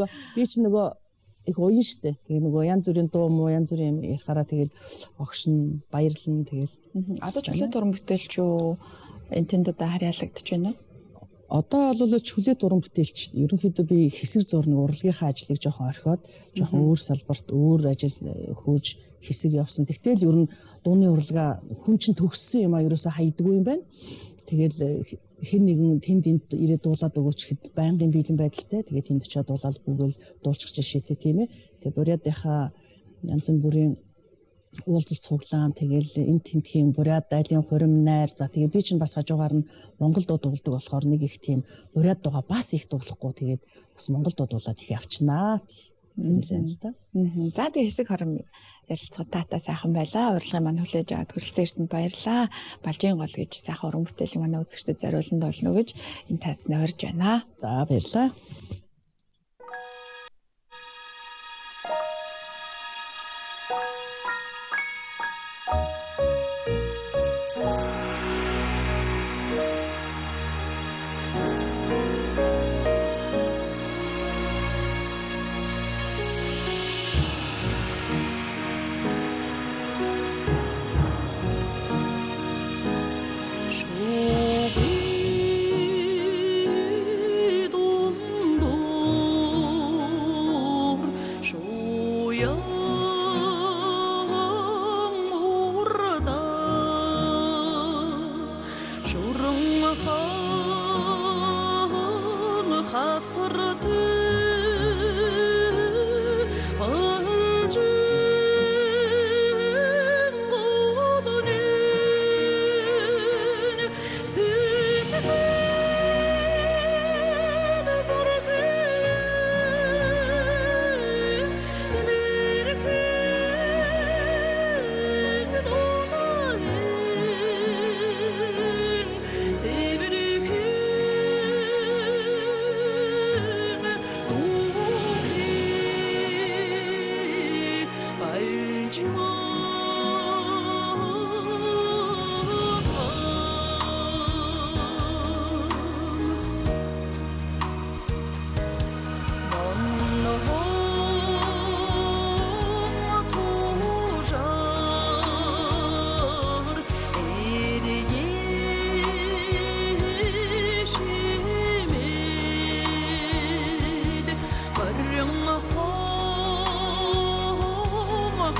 Би ч нөгөө их уян штэ. Тэгээ нөгөө янз бүрийн дуу муу янз бүрийн юм ярихаараа тэгээд огшин баярлан тэгээд одоо чөлөөт уран бүтээлч юу энтэнд одоо харьяалагдж байна уу? Одоо бол чөлөөт уран бүтээлч ерөнхийдөө би хэсэг зурны урлагийнхаа ажлыг жоохон орхиод жоохон өөр салбарт өөр ажил хөөж хэсэг явсан. Тэгтэл ер нь дууны урлага хүн чинь төгссөн юм а ерөөсө хайдаггүй юм байна. Тэгэл хэн нэгэн тэнд ирээд дуулаад өгөөч гэхэд байнгын бэлэн байдалтай. Тэгээд тэнд очиод дуулаад бүгэл дуулчих жишээтэй тийм ээ. Тэгээд бурядынхаа янз бүрийн уулзалт цуглаан тэгэл энэ тентхийн буряд айлын хурим найр за тэгээ би чинь бас хажуугаар нь монгол дуу дуулдаг болохоор нэг их тийм буряд дууга бас их дуулахгүй тэгээд бас монгол дуу дуулаад их явчнаа. За тэгээ хэсэг хором ярилцлагад таатаа сайхан байлаа. Урилгын маань хүлээж аваад хүрэлцэн ирсэнд баярлалаа. Балжийн гол гэж сайхан уран бүтээлийн манай үзэгчдэд зориулсан болно гэж энэ таацны орж байна. За баярлалаа.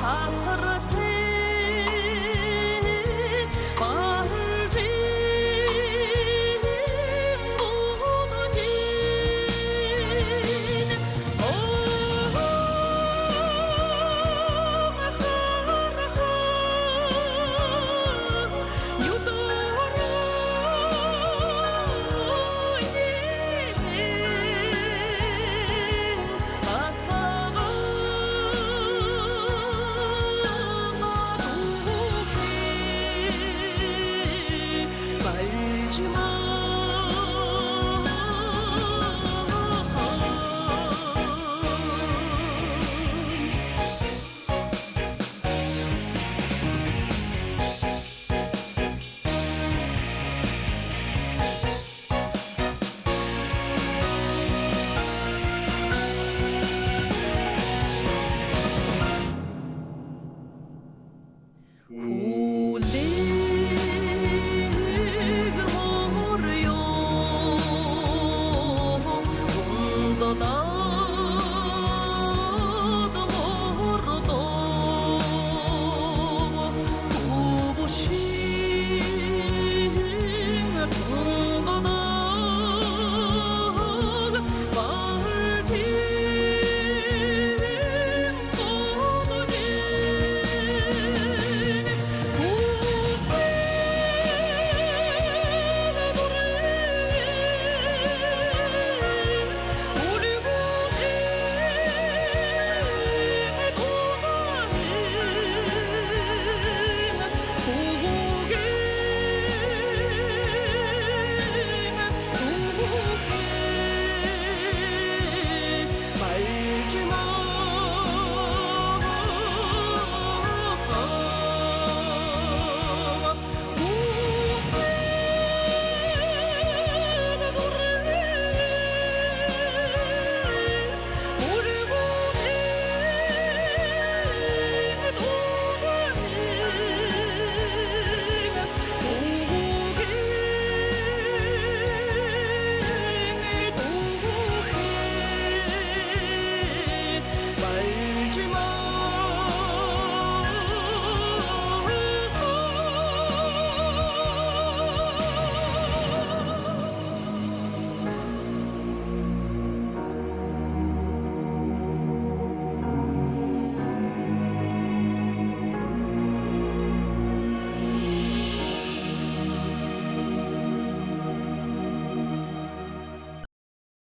Hot